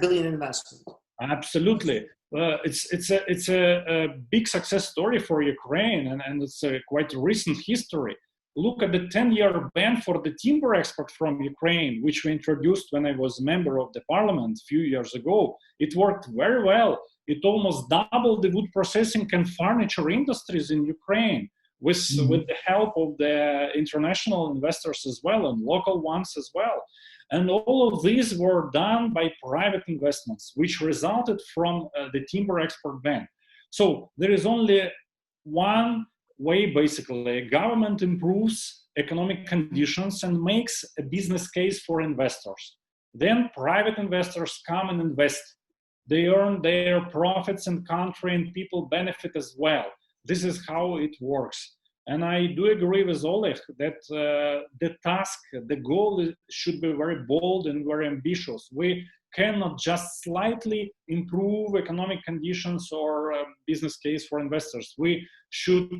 billion investment. Absolutely. It's a big success story for Ukraine, and it's a quite recent history. Look at the 10-year ban for the timber export from Ukraine, which we introduced when I was a member of the parliament a few years ago. It worked very well. It almost doubled the wood processing and furniture industries in Ukraine with the help of the international investors as well and local ones as well. And all of these were done by private investments, which resulted from the timber export ban. So there is only one way, basically. Government improves economic conditions and makes a business case for investors. Then private investors come and invest. They earn their profits and country and people benefit as well. This is how it works. And I do agree with Oleg that the task, the goal should be very bold and very ambitious. We cannot just slightly improve economic conditions or business case for investors. We should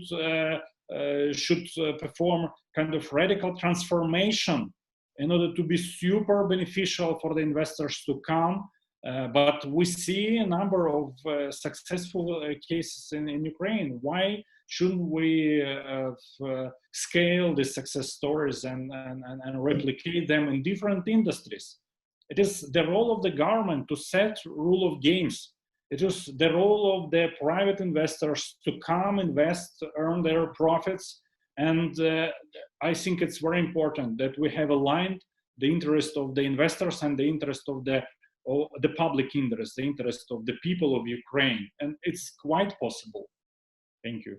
perform kind of radical transformation in order to be super beneficial for the investors to come. But we see a number of successful cases in Ukraine. Why shouldn't we scale the success stories and replicate them in different industries? It is the role of the government to set rule of games. It is the role of the private investors to come, invest, earn their profits. And I think it's very important that we have aligned the interest of the investors and the interest of the public interest, the interest of the people of Ukraine. And it's quite possible. Thank you.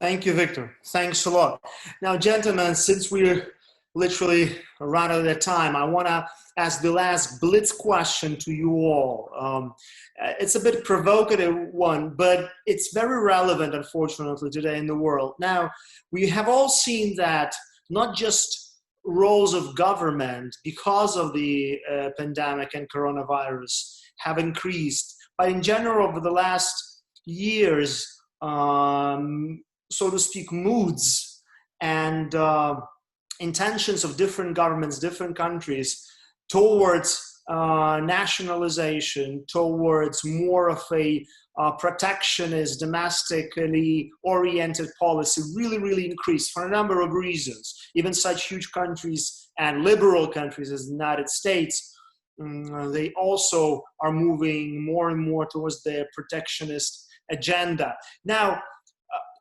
Thank you, Viktor. Thanks a lot. Now, gentlemen, since we're literally around out of time, I want to ask the last blitz question to you all. It's a bit provocative one, but it's very relevant, unfortunately, today in the world. Now, we have all seen that not just roles of government, because of the pandemic and coronavirus, have increased. But in general, over the last years, so to speak, moods and intentions of different governments, different countries towards nationalization, towards more of a protectionist, domestically oriented policy really increased for a number of reasons. Even such huge countries and liberal countries as the United States, they also are moving more and more towards their protectionist agenda. Now,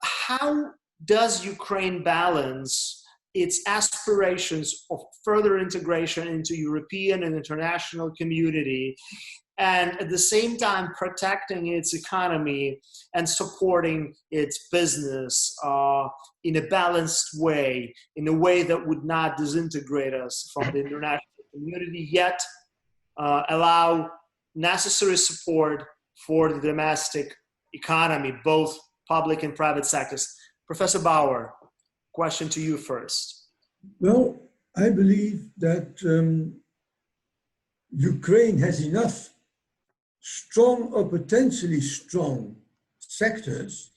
how does Ukraine balance its aspirations of further integration into European and international community, and at the same time protecting its economy and supporting its business in a balanced way, in a way that would not disintegrate us from the international community, yet allow necessary support for the domestic economy, both public and private sectors? Professor Bauer, question to you first. Well, I believe that Ukraine has enough strong or potentially strong sectors,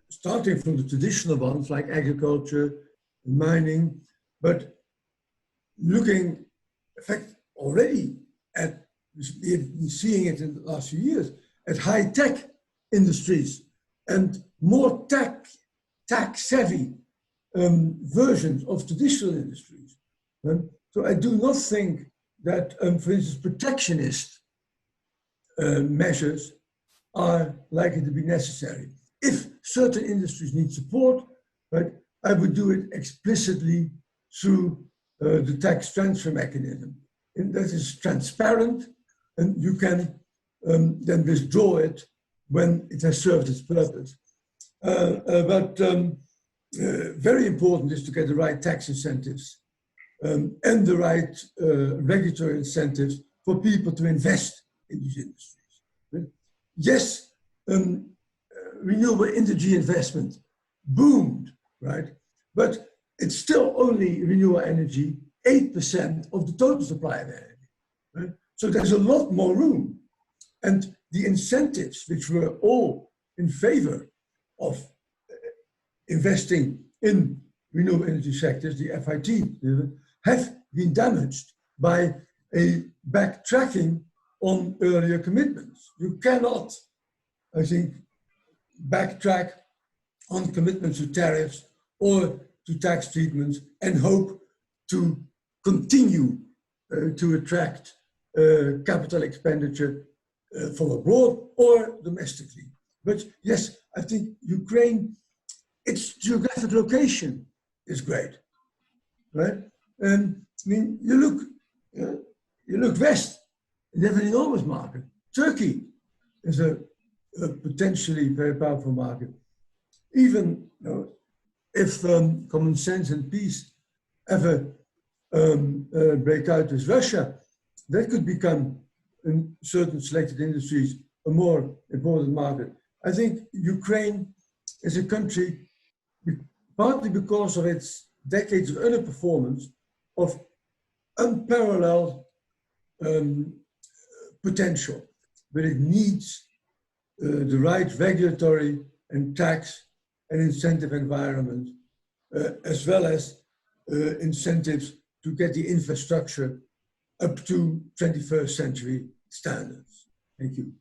starting from the traditional ones like agriculture, mining, but looking, in fact, already at, we've been seeing it in the last few years, at high-tech industries and more tech-savvy versions of traditional industries. So I do not think that, for instance, protectionist measures are likely to be necessary. If certain industries need support, right, I would do it explicitly through the tax transfer mechanism. And that is transparent, and you can then withdraw it when it has served its purpose. Very important is to get the right tax incentives and the right regulatory incentives for people to invest in these industries. Right? Yes, renewable energy investment boomed, right? But it's still only renewable energy, 8% of the total supply of energy. Right? So there's a lot more room. And the incentives, which were all in favor of investing in renewable energy sectors, the FIT, have been damaged by a backtracking on earlier commitments. You cannot, I think, backtrack on commitments to tariffs or to tax treatments and hope to continue to attract capital expenditure from abroad or domestically. But yes, I think Ukraine, its geographic location is great, right? I mean, you look west, you have an enormous market. Turkey is a potentially very powerful market. Even if common sense and peace ever break out with Russia, that could become, in certain selected industries, a more important market. I think Ukraine is a country, partly because of its decades of underperformance, of unparalleled potential, but it needs the right regulatory and tax and incentive environment, as well as incentives to get the infrastructure up to 21st century standards. Thank you.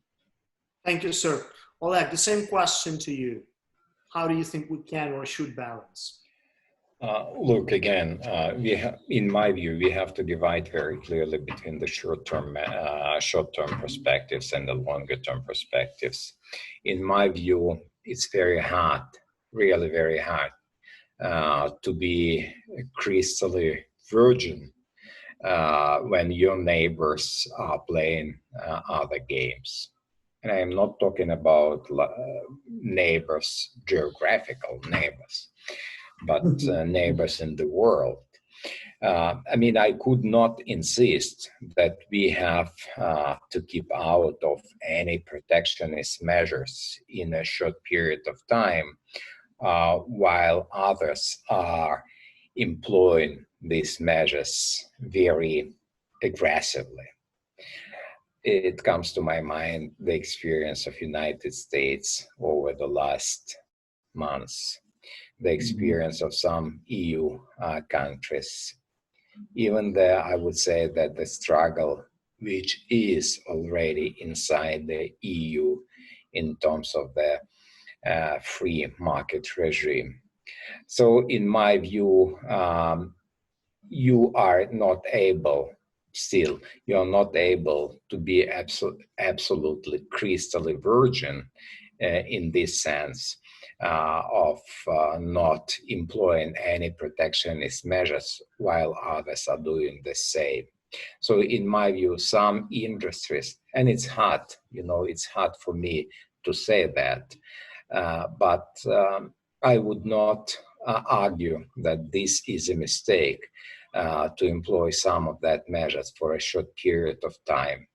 Thank you, sir. Oleg, the same question to you. How do you think we can or should balance? Look, again, in my view, we have to divide very clearly between the short-term perspectives and the longer-term perspectives. In my view, it's very hard, really very hard, to be crystally virgin when your neighbors are playing other games. And I'm not talking about neighbors, geographical neighbors, but neighbors in the world. I mean, I could not insist that we have to keep out of any protectionist measures in a short period of time, while others are employing these measures very aggressively. it comes to my mind the experience of United States over the last months, the experience of some EU countries. Even there, I would say that the struggle, which is already inside the EU in terms of the free market regime. So in my view, you are not able to be absolutely crystally virgin in this sense of not employing any protectionist measures while others are doing the same. So in my view, some industries, and it's hard, it's hard for me to say that, but I would not argue that this is a mistake to employ some of that measures for a short period of time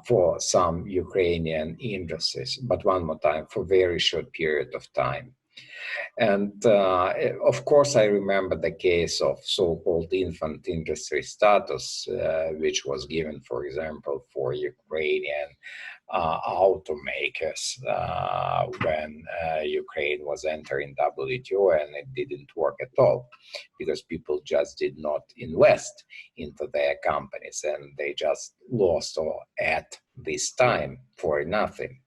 for some Ukrainian industries, but one more time, for very short period of time. And of course, I remember the case of so-called infant industry status, which was given, for example, for Ukrainian automakers when Ukraine was entering WTO, and it didn't work at all because people just did not invest into their companies and they just lost or at this time for nothing.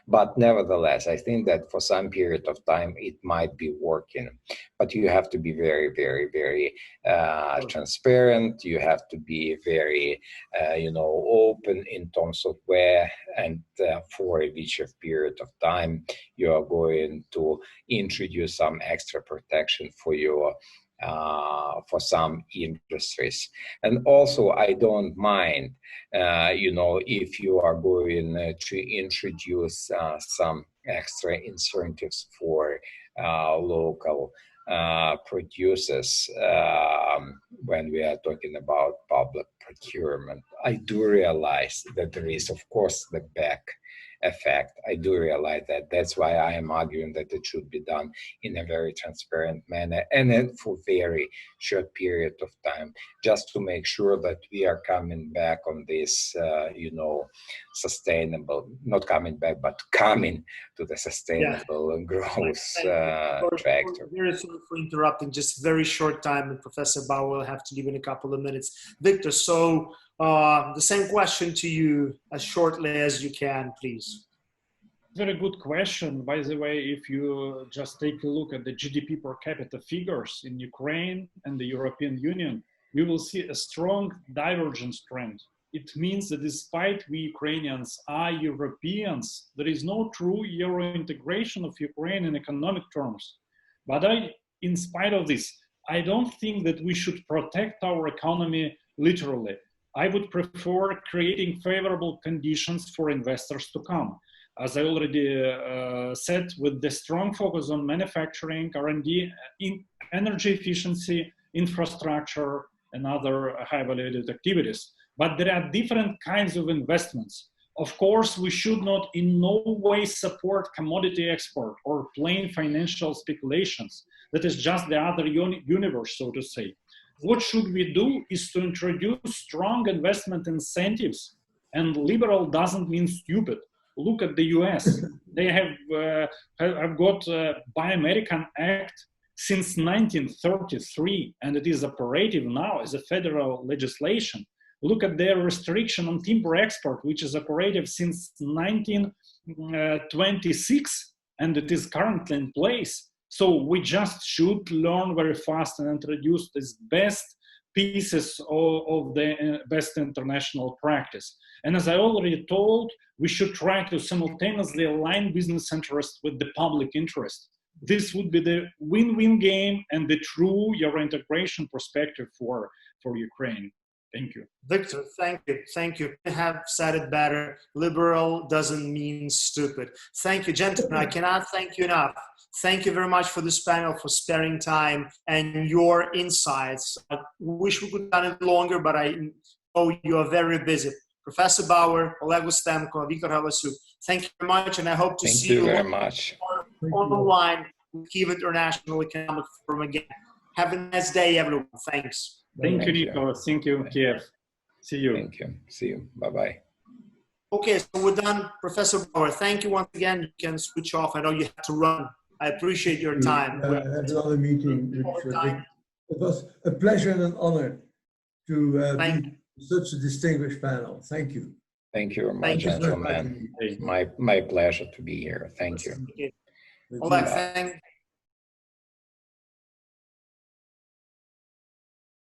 But nevertheless, I think that for some period of time it might be working, but you have to be very, very, very transparent. You have to be very, open in terms of where and for which period of time you are going to introduce some extra protection for your for some industries. And also, I don't mind, if you are going to introduce some extra incentives for local producers when we are talking about public procurement. I do realize that there is, of course, the back effect. I do realize that. That's why I am arguing that it should be done in a very transparent manner and then for very short period of time, just to make sure that we are coming back on this, sustainable, not coming back, but coming to the sustainable growth trajectory. Very sorry for interrupting, just very short time, and Professor Bauer will have to leave in a couple of minutes. Viktor, so the same question to you as shortly as you can, please. Very good question. By the way, if you just take a look at the GDP per capita figures in Ukraine and the European Union, you will see a strong divergence trend. It means that despite we Ukrainians are Europeans, there is no true Euro integration of Ukraine in economic terms. But in spite of this, I don't think that we should protect our economy literally. I would prefer creating favorable conditions for investors to come. As I already said, with the strong focus on manufacturing, R&D, in energy efficiency, infrastructure, and other high-valued activities. But there are different kinds of investments. Of course, we should not in no way support commodity export or plain financial speculations. That is just the other universe, so to say. What should we do is to introduce strong investment incentives, and liberal doesn't mean stupid. Look at the US. They have got a Buy American Act since 1933, and it is operative now as a federal legislation. Look at their restriction on timber export, which is operative since 1926, and it is currently in place. So we just should learn very fast and introduce these best pieces of the best international practice. And as I already told, we should try to simultaneously align business interests with the public interest. This would be the win-win game and the true Euro integration perspective for Ukraine. Thank you. Viktor, thank you. Thank you. You have said it better. Liberal doesn't mean stupid. Thank you, gentlemen. I cannot thank you enough. Thank you very much for this panel, for sparing time and your insights. I wish we could have done it longer, but I know you are very busy. Professor Bauer, Oleg Ustenko, Viktor Halasiuk, thank you very much, and I hope to see you very much online with Kyiv International Economic Forum again. Have a nice day, everyone. Thanks. Thank you, Nico. Thank you, Kiev. See you. Thank you. See you. Bye-bye. Okay, so we're done. Professor Bauer, thank you once again. You can switch off. I know you have to run. I appreciate your time. I had another meeting, it was a pleasure and an honor to be such a distinguished panel. Thank you. Thank you very much, gentlemen. My pleasure to be here. Thank you. Oleg,